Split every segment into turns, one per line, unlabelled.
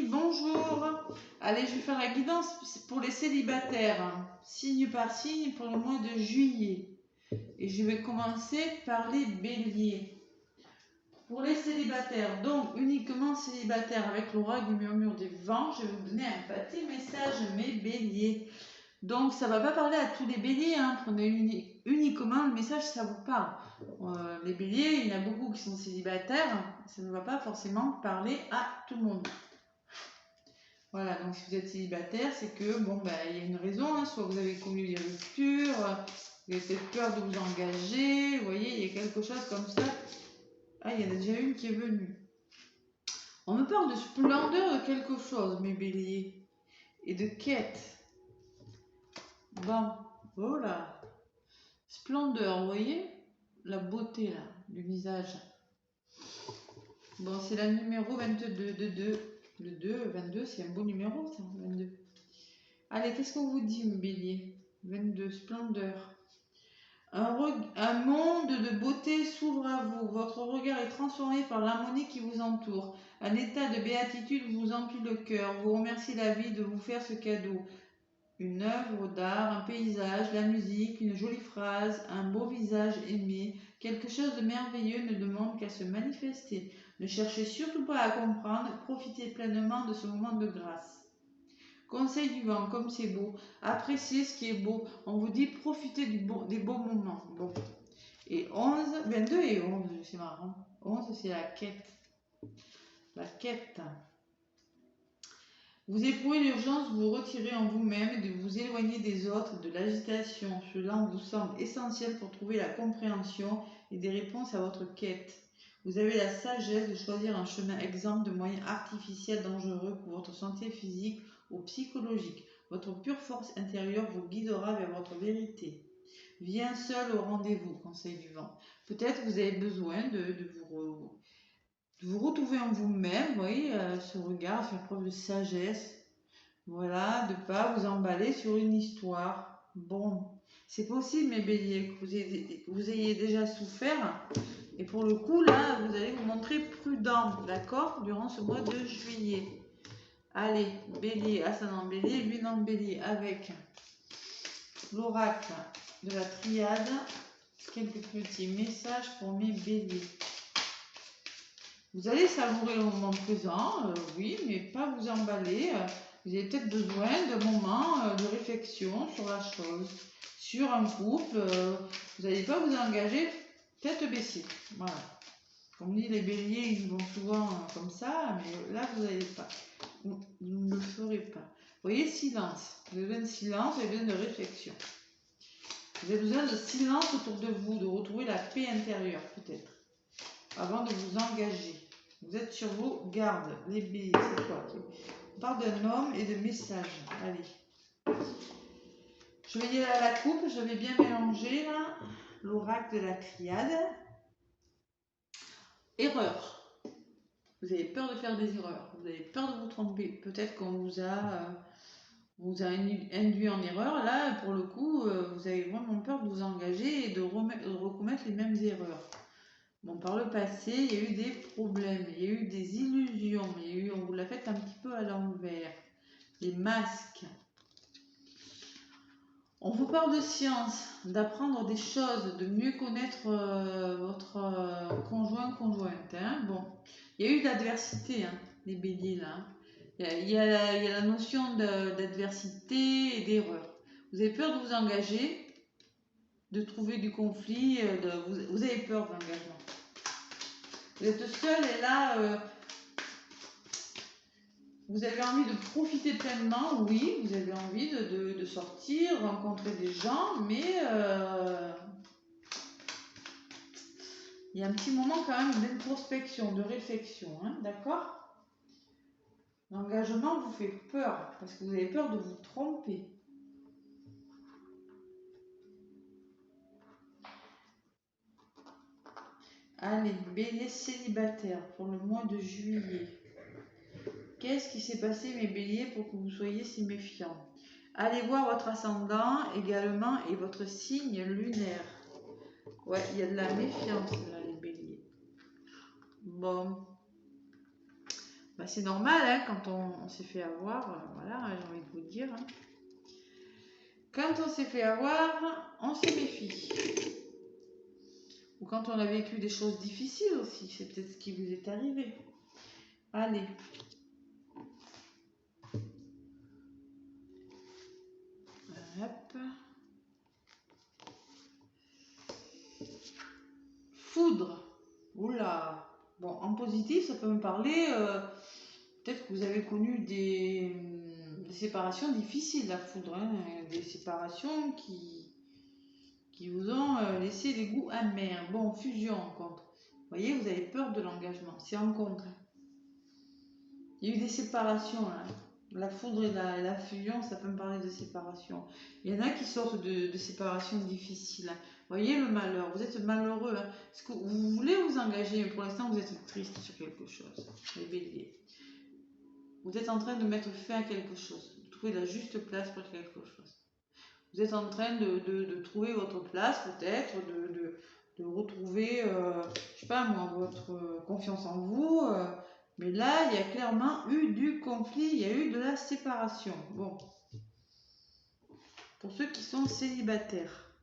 bonjour. Allez, je vais faire la guidance pour les célibataires, hein, signe par signe pour le mois de juillet. Et je vais commencer par les béliers. Pour les célibataires, donc uniquement célibataires avec l'oracle du murmure des vents, je vais vous donner un petit message, mes béliers. Donc ça ne va pas parler à tous les béliers, hein. Prenez uniquement le message si ça vous parle. Les béliers, il y en a beaucoup qui sont célibataires, ça ne va pas forcément parler à tout le monde. Voilà, donc si vous êtes célibataire, c'est que, bon, ben, il y a une raison, hein. Soit vous avez connu des ruptures, vous avez peut-être peur de vous engager, vous voyez, il y a quelque chose comme ça. Ah, il y en a déjà une qui est venue. On me parle de splendeur de quelque chose, mes béliers, et de quête. Bon, voilà. Splendeur, vous voyez, la beauté, là, du visage. Bon, c'est la numéro 22 de 2. Le 2, 22, c'est un beau numéro, ça, 22. Allez, qu'est-ce qu'on vous dit, mes béliers? 22, splendeur. Un monde de beauté s'ouvre à vous. Votre regard est transformé par l'harmonie qui vous entoure. Un état de béatitude vous emplit le cœur. Vous remerciez la vie de vous faire ce cadeau. Une œuvre d'art, un paysage, la musique, une jolie phrase, un beau visage aimé. Quelque chose de merveilleux ne demande qu'à se manifester. Ne cherchez surtout pas à comprendre. Profitez pleinement de ce moment de grâce. Conseil du vent, comme c'est beau, appréciez ce qui est beau. On vous dit profitez des beaux moments. Bon. Et 11, 22 et 11, c'est marrant. 11, c'est la quête. La quête. Vous éprouvez l'urgence de vous retirer en vous-même et de vous éloigner des autres, de l'agitation. Cela vous semble essentiel pour trouver la compréhension et des réponses à votre quête. Vous avez la sagesse de choisir un chemin exempt de moyens artificiels dangereux pour votre santé physique ou psychologique. Votre pure force intérieure vous guidera vers votre vérité. Viens seul au rendez-vous, conseil du vent. Peut-être vous avez besoin de vous retrouver en vous-même, vous voyez, ce regard, faire preuve de sagesse. Voilà, de ne pas vous emballer sur une histoire. Bon, c'est possible, mes béliers, que vous ayez déjà souffert. Et pour le coup, là, vous allez vous montrer prudent, d'accord, durant ce mois de juillet. Allez, bélier, ascendant bélier, lune en bélier, avec l'oracle de la triade. Quelques petits messages pour mes béliers. Vous allez savourer le moment présent, oui, mais pas vous emballer. Vous avez peut-être besoin d'un moment de réflexion sur la chose, sur un couple. Vous n'allez pas vous engager tête baissée. Voilà. Comme dit les béliers, ils vont souvent comme ça, mais là, vous n'allez pas. Vous ne le ferez pas. Vous voyez, silence. Vous avez besoin de silence, vous avez besoin de réflexion. Vous avez besoin de silence autour de vous, de retrouver la paix intérieure, peut-être, avant de vous engager. Vous êtes sur vos gardes. Les béliers, c'est quoi? On parle d'un homme et de messages. Allez. Je vais y aller à la coupe. Je vais bien mélanger là. L'oracle de la triade. Erreur. Vous avez peur de faire des erreurs. Vous avez peur de vous tromper. Peut-être qu'on vous a induit en erreur. Là, pour le coup, vous avez vraiment peur de vous engager et de recommettre les mêmes erreurs. Bon, par le passé, il y a eu des problèmes, il y a eu des illusions, on vous l'a fait un petit peu à l'envers. Les masques. On vous parle de science, d'apprendre des choses, de mieux connaître votre conjointe. Hein. Bon, il y a eu de l'adversité, hein, les béliers là. Il y a la notion d'adversité et d'erreur. Vous avez peur de vous engager, de trouver du conflit, vous avez peur de l'engagement. Vous êtes seul et là, vous avez envie de profiter pleinement, oui, vous avez envie de sortir, rencontrer des gens, mais il y a un petit moment quand même d'introspection, de réflexion, hein, d'accord? L'engagement vous fait peur, parce que vous avez peur de vous tromper. Allez, bélier célibataire pour le mois de juillet. Qu'est-ce qui s'est passé, mes béliers, pour que vous soyez si méfiants? Allez voir votre ascendant également et votre signe lunaire. Ouais, il y a de la méfiance là, les béliers. Bon. Bah, c'est normal, hein, quand on s'est fait avoir, voilà, j'ai envie de vous dire. Hein. Quand on s'est fait avoir, on se méfie. Ou quand on a vécu des choses difficiles aussi, c'est peut-être ce qui vous est arrivé. Allez. Hop. Foudre. Oula. Bon, en positif, ça peut me parler. Peut-être que vous avez connu des séparations difficiles, la foudre. Hein, des séparations qui vous ont laissé des goûts amers. Bon, fusion en contre. Vous voyez, vous avez peur de l'engagement. C'est en contre. Il y a eu des séparations là. La foudre et la fusion, ça peut me parler de séparation. Il y en a qui sortent de séparations difficiles. Vous voyez le malheur, vous êtes malheureux. Hein. Est-ce que vous voulez vous engager, mais pour l'instant vous êtes triste sur quelque chose. Les béliers. Vous êtes en train de mettre fin à quelque chose, de trouver la juste place pour quelque chose. Vous êtes en train de trouver votre place peut-être, de retrouver, je sais pas moi, votre confiance en vous. Mais là, il y a clairement eu du conflit, il y a eu de la séparation. Bon. Pour ceux qui sont célibataires.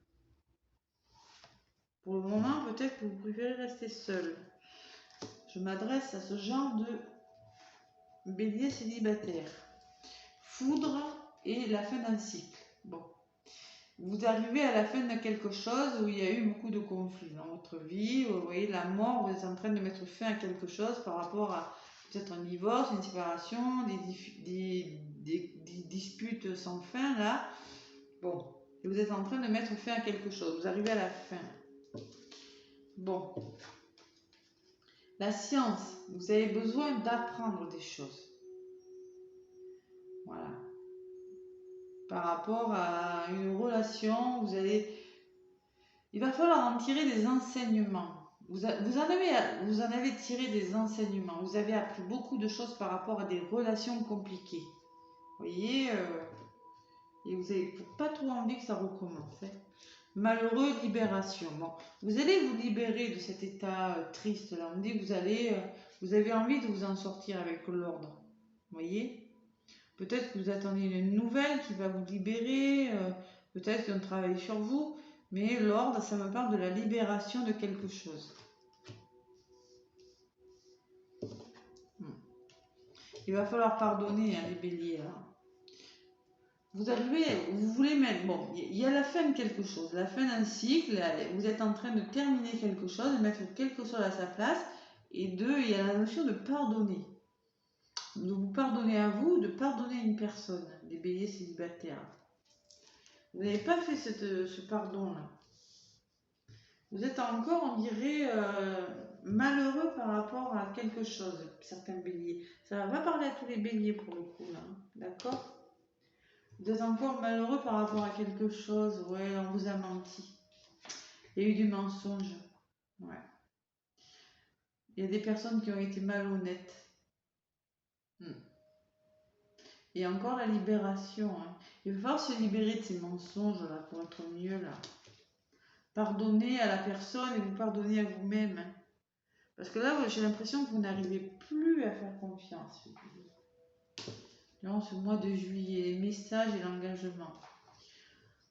Pour le moment, peut-être que vous préférez rester seul. Je m'adresse à ce genre de bélier célibataire. Foudre et la fin d'un cycle. Bon. Vous arrivez à la fin de quelque chose où il y a eu beaucoup de conflits dans votre vie. Vous voyez la mort, vous êtes en train de mettre fin à quelque chose par rapport à peut-être un divorce, une séparation, des disputes sans fin là. Bon, et vous êtes en train de mettre fin à quelque chose. Vous arrivez à la fin. Bon. La science, vous avez besoin d'apprendre des choses. Voilà. Par rapport à une relation, il va falloir en tirer des enseignements. Vous en avez tiré des enseignements. Vous avez appris beaucoup de choses par rapport à des relations compliquées. Vous voyez, et vous n'avez pas trop envie que ça recommence. Hein. Malheureux, libération. Bon, vous allez vous libérer de cet état triste là. On dit que vous avez envie de vous en sortir avec l'ordre. Vous voyez? Peut-être que vous attendez une nouvelle qui va vous libérer, peut-être qu'on travaille sur vous, mais l'ordre, ça me parle de la libération de quelque chose. Il va falloir pardonner, hein, les béliers. Là. Vous voulez mettre, bon, il y a la fin de quelque chose, la fin d'un cycle, vous êtes en train de terminer quelque chose, de mettre quelque chose à sa place, et deux, il y a la notion de pardonner. De vous pardonner à vous, de pardonner à une personne, les béliers célibataires. Vous n'avez pas fait ce pardon-là. Vous êtes encore, on dirait, malheureux par rapport à quelque chose, certains béliers. Ça va pas parler à tous les béliers pour le coup, là. D'accord? Vous êtes encore malheureux par rapport à quelque chose. Ouais, on vous a menti. Il y a eu du mensonge. Ouais. Il y a des personnes qui ont été malhonnêtes. Et encore la libération. Hein. Il va falloir se libérer de ces mensonges là pour être mieux là. Pardonnez à la personne et vous pardonnez à vous-même. Hein. Parce que là, j'ai l'impression que vous n'arrivez plus à faire confiance. Dans ce mois de juillet, les messages et l'engagement.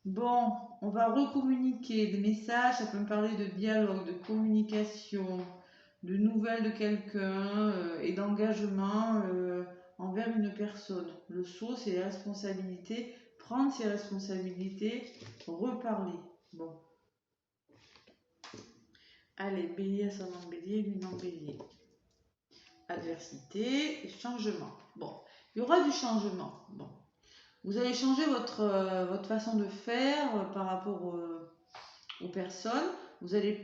Bon, on va recommuniquer des messages, ça peut me parler de dialogue, de communication, de nouvelles de quelqu'un et d'engagement envers une personne. Le saut, c'est les responsabilités, prendre ses responsabilités, reparler. Bon. Allez, bélier, ascendant bélier, lune en bélier. Adversité et changement. Bon, il y aura du changement. Bon. Vous allez changer votre façon de faire par rapport aux personnes. Vous allez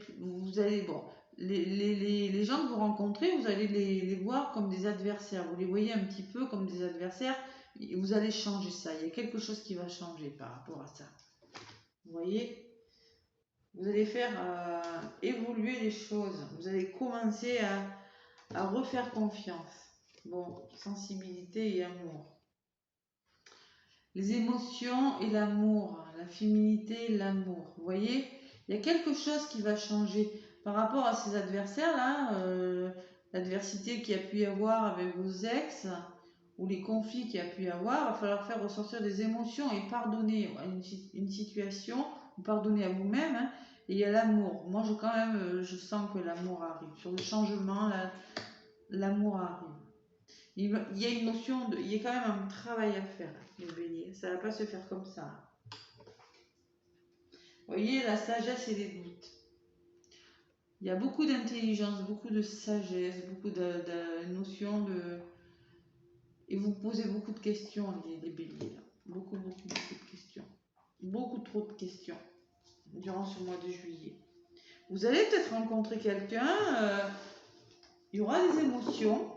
bon, les gens que vous rencontrez, vous allez les voir comme des adversaires. Vous les voyez un petit peu comme des adversaires. Et vous allez changer ça. Il y a quelque chose qui va changer par rapport à ça. Vous voyez? Vous allez faire évoluer les choses. Vous allez commencer à refaire confiance. Bon, sensibilité et amour. Les émotions et l'amour, la féminité et l'amour. Vous voyez, il y a quelque chose qui va changer par rapport à ces adversaires-là. l'adversité qu'il y a pu y avoir avec vos ex ou les conflits qu'il y a pu y avoir, il va falloir faire ressortir des émotions et pardonner à une situation, ou pardonner à vous-même. Hein. Et il y a l'amour. Moi, quand même, je sens que l'amour arrive. Sur le changement, l'amour arrive. Il y a une notion il y a quand même un travail à faire, les béliers. Ça ne va pas se faire comme ça. Vous voyez, la sagesse et les doutes. Il y a beaucoup d'intelligence, beaucoup de sagesse, beaucoup de notions de... Et vous posez beaucoup de questions, les béliers. Là. Beaucoup de questions. Beaucoup trop de questions durant ce mois de juillet. Vous allez peut-être rencontrer quelqu'un, il y aura des émotions,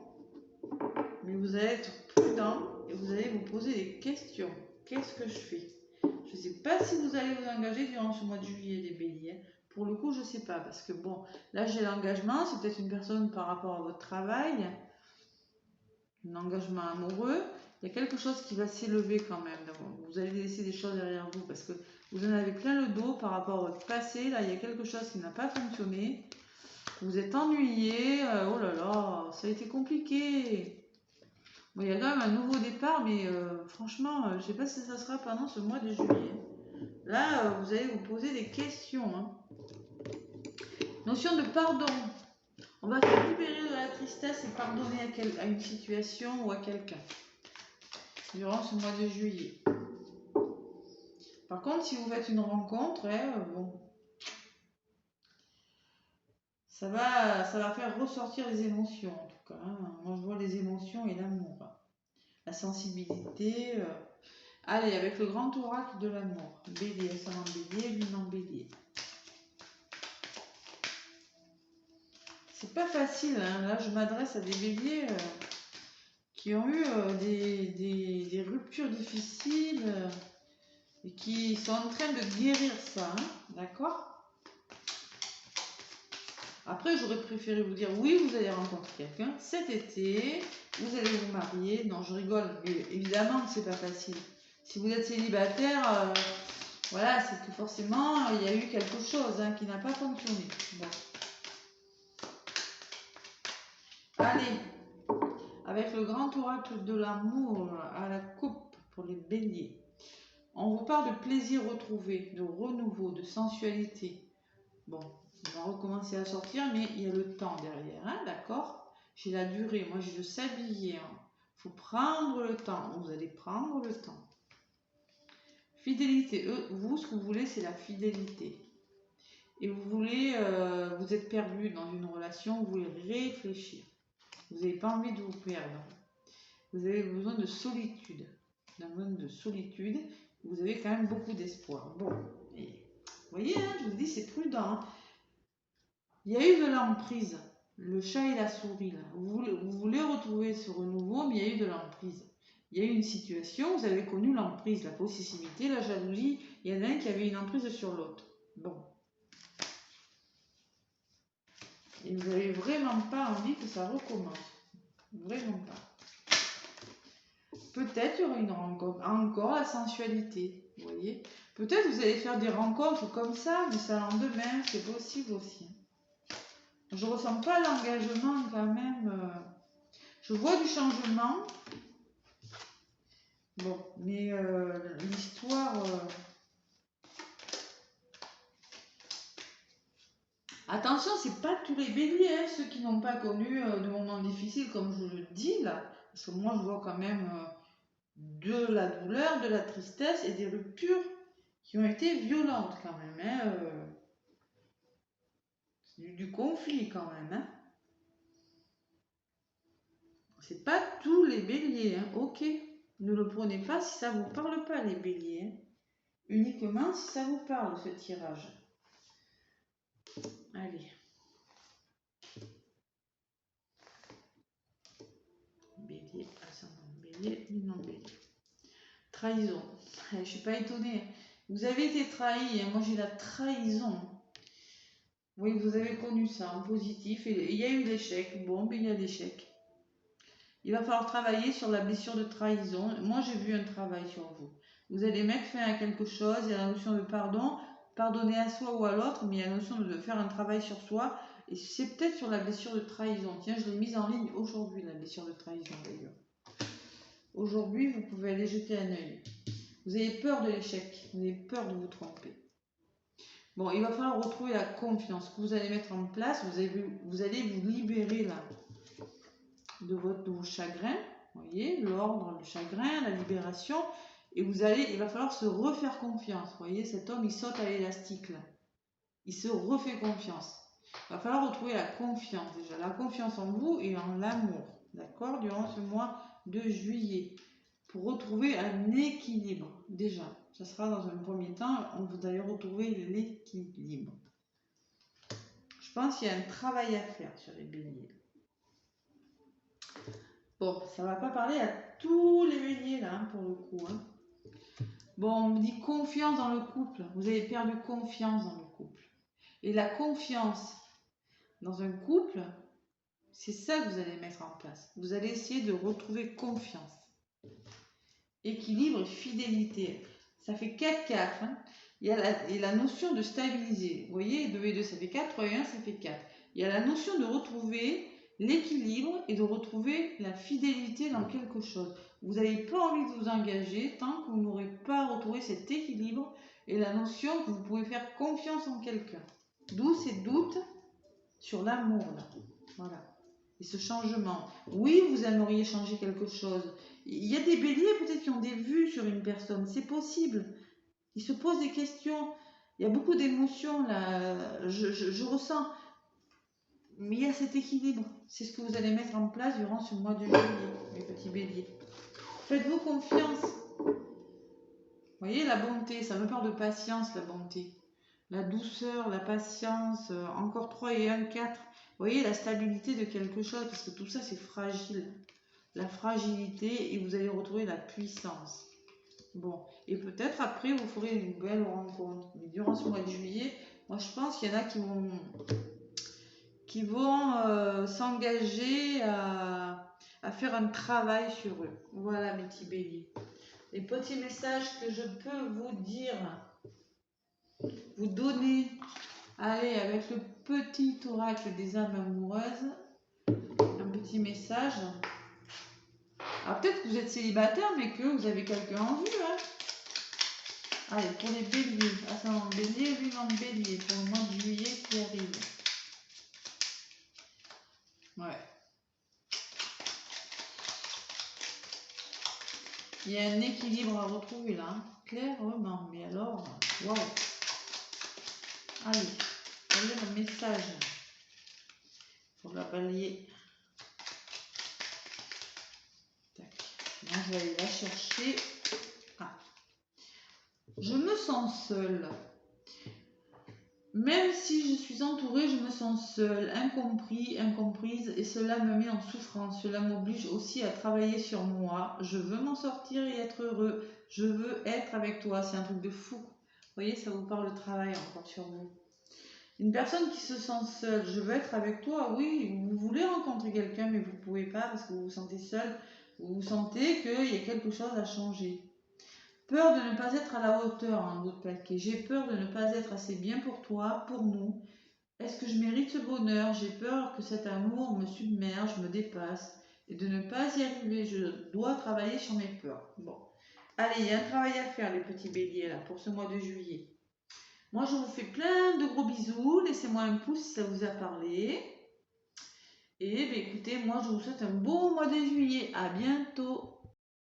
mais vous allez être prudent et vous allez vous poser des questions. Qu'est-ce que je fais? Je ne sais pas si vous allez vous engager durant ce mois de juillet, les béliers. Pour le coup, je ne sais pas, parce que bon, là j'ai l'engagement, c'est peut-être une personne par rapport à votre travail, un engagement amoureux. Il y a quelque chose qui va s'élever quand même. Vous allez laisser des choses derrière vous, parce que vous en avez plein le dos par rapport à votre passé. Là, il y a quelque chose qui n'a pas fonctionné. Vous êtes ennuyé. Oh là là, ça a été compliqué. Bon, il y a quand même un nouveau départ, mais franchement, je ne sais pas si ça sera pendant ce mois de juillet. Là, vous allez vous poser des questions. Hein. Notion de pardon. On va se libérer de la tristesse et pardonner à une situation ou à quelqu'un durant ce mois de juillet. Par contre, si vous faites une rencontre, bon, ça va faire ressortir les émotions en tout cas. Hein. Moi, je vois les émotions et l'amour. La sensibilité. Allez, avec le grand oracle de l'amour. Bélier, ascendant bélier, lune en bélier. C'est pas facile, hein. Là je m'adresse à des béliers qui ont eu des ruptures difficiles et qui sont en train de guérir ça, hein. D'accord? Après j'aurais préféré vous dire oui, vous allez rencontrer quelqu'un cet été, vous allez vous marier. Non, je rigole, mais évidemment que c'est pas facile. Si vous êtes célibataire, voilà, c'est que forcément il y a eu quelque chose qui n'a pas fonctionné. Bon. Allez, avec le grand oracle de l'amour à la coupe pour les béliers. On vous parle de plaisir retrouvé, de renouveau, de sensualité. Bon, on va recommencer à sortir, mais il y a le temps derrière, hein, d'accord? J'ai la durée, moi j'ai le sablier. Il faut prendre le temps, vous allez prendre le temps. Fidélité, vous, ce que vous voulez, c'est la fidélité. Et vous voulez, vous êtes perdu dans une relation, vous voulez réfléchir. Vous n'avez pas envie de vous perdre. Vous avez besoin de solitude. D'un monde de solitude. Vous avez quand même beaucoup d'espoir. Bon, et, vous voyez, hein, je vous dis, c'est prudent. Hein. Il y a eu de l'emprise. Le chat et la souris. Là. Vous voulez retrouver ce renouveau, mais il y a eu de l'emprise. Il y a eu une situation, vous avez connu l'emprise, la possessivité, la jalousie. Il y en a un qui avait une emprise sur l'autre. Bon. Et vous n'avez vraiment pas envie que ça recommence. Vraiment pas. Peut-être il y aura une rencontre. Encore la sensualité. Vous voyez. Peut-être vous allez faire des rencontres comme ça, mais ça lendemain, c'est possible aussi. Je ne ressens pas l'engagement quand même. Je vois du changement. Bon, mais l'histoire... Attention, c'est pas tous les béliers, hein, ceux qui n'ont pas connu de moments difficiles, comme je le dis là. Parce que moi, je vois quand même de la douleur, de la tristesse et des ruptures qui ont été violentes quand même. Hein, du conflit quand même. Hein. C'est pas tous les béliers, hein, ok. Ne le prenez pas si ça vous parle pas, les béliers. Hein. Uniquement si ça vous parle, ce tirage. Allez. Bélier, ascendant bélier, lune en bélier. Trahison. Je ne suis pas étonnée. Vous avez été trahi, moi j'ai la trahison. Oui, vous avez connu ça en positif. Et il y a eu l'échec. Bon, mais il y a l'échec. Il va falloir travailler sur la blessure de trahison. Moi, j'ai vu un travail sur vous. Vous allez mettre fin à quelque chose. Il y a la notion de pardon. Pardonner à soi ou à l'autre, mais il y a la notion de faire un travail sur soi Et c'est peut-être sur la blessure de trahison. Tiens, je l'ai mise en ligne aujourd'hui, la blessure de trahison d'ailleurs. Aujourd'hui, vous pouvez aller jeter un œil. Vous avez peur de l'échec, vous avez peur de vous tromper. Bon, il va falloir retrouver la confiance que vous allez mettre en place. Vous allez vous libérer là de vos chagrins. Vous voyez, l'ordre, le chagrin, la libération. Et il va falloir se refaire confiance. Vous voyez, cet homme, il saute à l'élastique là. Il se refait confiance. Il va falloir retrouver la confiance déjà. La confiance en vous et en l'amour. D'accord? Durant ce mois de juillet. Pour retrouver un équilibre. Déjà, ça sera dans un premier temps, vous allez retrouver l'équilibre. Je pense qu'il y a un travail à faire sur les béliers. Bon, ça ne va pas parler à tous les béliers là, pour le coup. Hein. Bon, on me dit confiance dans le couple. Vous avez perdu confiance dans le couple. Et la confiance dans un couple, c'est ça que vous allez mettre en place. Vous allez essayer de retrouver confiance. Équilibre et fidélité. Ça fait 4-4. Hein. Il y a la notion de stabiliser. Vous voyez, 2 et 2, ça fait 4, 3 et 1, ça fait 4. Il y a la notion de retrouver l'équilibre et de retrouver la fidélité dans quelque chose. Vous n'avez pas envie de vous engager tant que vous n'aurez pas retrouvé cet équilibre et la notion que vous pouvez faire confiance en quelqu'un. D'où ces doutes sur l'amour là. Voilà. Et ce changement. Oui, vous aimeriez changer quelque chose. Il y a des béliers peut-être qui ont des vues sur une personne. C'est possible. Ils se posent des questions. Il y a beaucoup d'émotions là. Je ressens. Mais il y a cet équilibre. C'est ce que vous allez mettre en place durant ce mois de juillet, mes petits béliers. Faites-vous confiance. Vous voyez, la bonté, ça me parle de patience, la bonté. La douceur, la patience, encore 3 et 1, 4. Vous voyez, la stabilité de quelque chose, parce que tout ça, c'est fragile. La fragilité, et vous allez retrouver la puissance. Bon, et peut-être après, vous ferez une belle rencontre. Mais durant ce mois de juillet, moi, je pense qu'il y en a qui vont s'engager à faire un travail sur eux. Voilà, mes petits béliers. Les petits messages que je peux vous dire, vous donner, allez, avec le petit oracle des âmes amoureuses, un petit message. Alors peut-être que vous êtes célibataire, mais que vous avez quelqu'un en vue. Hein. Allez, pour les béliers, ascendant bélier, vivant bélier, pour le mois de juillet qui arrive. Ouais. Il y a un équilibre à retrouver là, hein. Clairement. Mais alors, waouh. Allez, quel est le message pour la balayer. Tac. Moi, je vais aller la chercher. Ah. Je me sens seule. Même si je suis entourée, je me sens seule, incompris, incomprise, et cela me met en souffrance. Cela m'oblige aussi à travailler sur moi. Je veux m'en sortir et être heureux. Je veux être avec toi. C'est un truc de fou. Vous voyez, ça vous parle de travail encore sur vous. Une personne qui se sent seule, je veux être avec toi, oui, vous voulez rencontrer quelqu'un, mais vous ne pouvez pas parce que vous vous sentez seul. Vous sentez qu'il y a quelque chose à changer. Peur de ne pas être à la hauteur en d'autres plaqués. J'ai peur de ne pas être assez bien pour toi, pour nous. Est-ce que je mérite ce bonheur? J'ai peur que cet amour me submerge, me dépasse. Et de ne pas y arriver, je dois travailler sur mes peurs. Bon. Allez, il y a un travail à faire, les petits béliers, là, pour ce mois de juillet. Moi, je vous fais plein de gros bisous. Laissez-moi un pouce si ça vous a parlé. Et écoutez, moi, je vous souhaite un beau mois de juillet. À bientôt.